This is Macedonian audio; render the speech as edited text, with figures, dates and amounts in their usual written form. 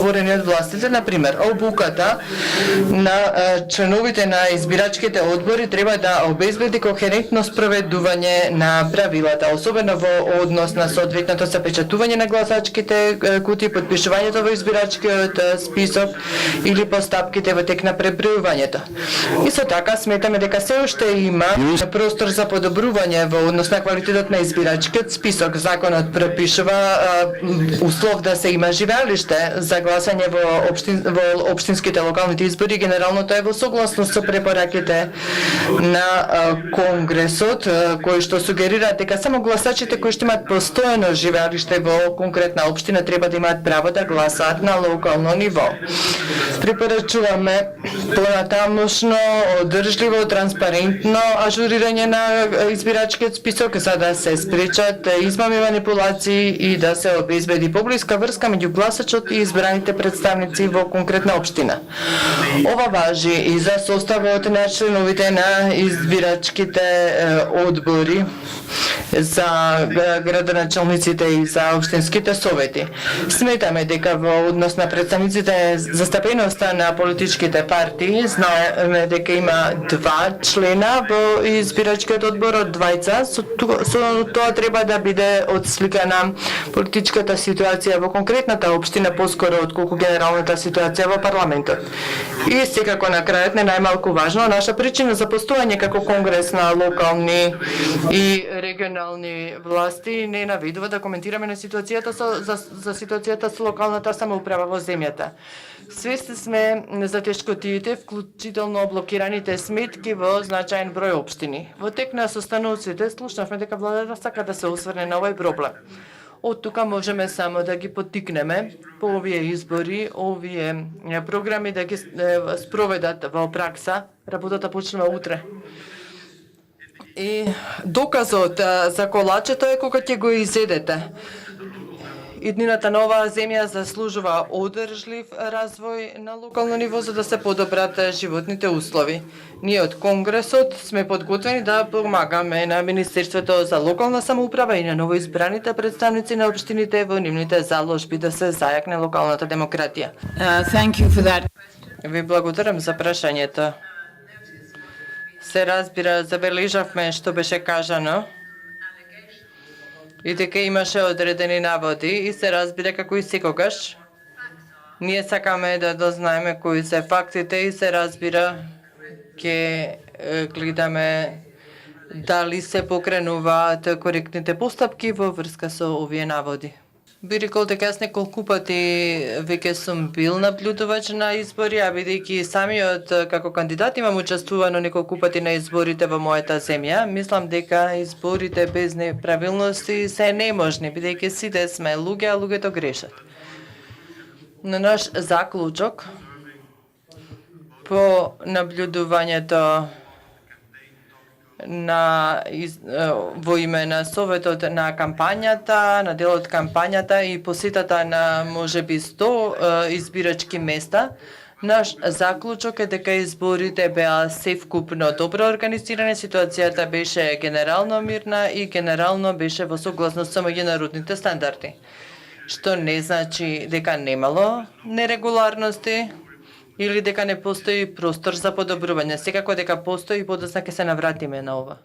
створени од властите. Например, обуката на членовите на избирачките одбори треба да обезбеди кохерентно спроведување на правилата, особено во однос на соодветното запечатување на гласачките кутии, подпишувањето во избирачкиот список или постапките во тек на пребројувањето. Исто така сметаме дека се уште има простор за подобрување во однос на квалитетот на избирачкиот список. Законот пропишува услов да се има живеалиште за гласање во општинските локалните избори. Генералното е во согласност со препораките на Конгресот, кои што сугерираат дека само гласачите кои што имаат постојано живеалиште во конкретна општина треба да имаат право да гласаат на локално ниво. Препорачуваме понатамошно, одржливо, транспарентно ажурирање на избирачкиот список за да се спречат измами, манипулации и да се обезбеди поблиска врска меѓу гласачот и избраните представници во конкретна општина. Ова важи и за составот на членовите на избирачките одбори, за градоначалниците и за општинските совети. Сметаме дека во однос на представниците застапеноста на политичките партии, знаеме дека има 2 члена во избирачкиот одбор од двајца, со тоа треба да биде отсликана политичката ситуација во конкретната општина поскоро отколку генералната ситуација во парламентот. И секако на крајот, не најмалку важно, наша причина за постојање како конгрес на локални и регионални власти не навидува да коментираме на ситуацијата за ситуацијата со локалната самоуправа во земјата. Свесни сме за тешкотиите, вклучително блокираните сметки во значаен број општини. Во тек на состаноците слушнавме дека владата сака да се осврне на овој проблем. Од тука можеме само да ги поттикнеме по овие избори, овие програми да ги спроведат во пракса. Работата почнува утре. И доказот за колачето е кога ќе го изедете. Иднината на оваа земја заслужува одржлив развој на локално ниво за да се подобрат животните услови. Ние од Конгресот сме подготвени да помагаме на Министерството за локална самоуправа и на новоизбраните представници на општините во нивните заложби да се зајакне локалната демократија. Thank you for that. Ви благодарам за прашањето. Се разбира, забележавме што беше кажано и дека имаше одредени наводи и се разбира како и секогаш. Ние сакаме да дознаеме кои се фактите и се разбира ќе гледаме дали се покренуваат коректните постапки во врска со овие наводи. Би рекол дека јас неколку пати веќе сум бил наблюдувач на избори, а бидејќи самиот како кандидат имам учествувано неколку пати на изборите во мојата земја, мислам дека изборите без неправилности се неможни, бидејќи сите сме луѓе, а луѓето грешат. На наш заклучок по наблюдувањето во име на Советот на кампањата, на делот кампањата и посетата на можеби 100 избирачки места, наш заклучок е дека изборите беа севкупно добро организирани, ситуацијата беше генерално мирна и генерално беше во согласност со меѓународните стандарди. Што не значи дека немало нерегуларности или дека не постои простор за подобрување. Секако дека постои и подоцна ќе се навратиме на ова.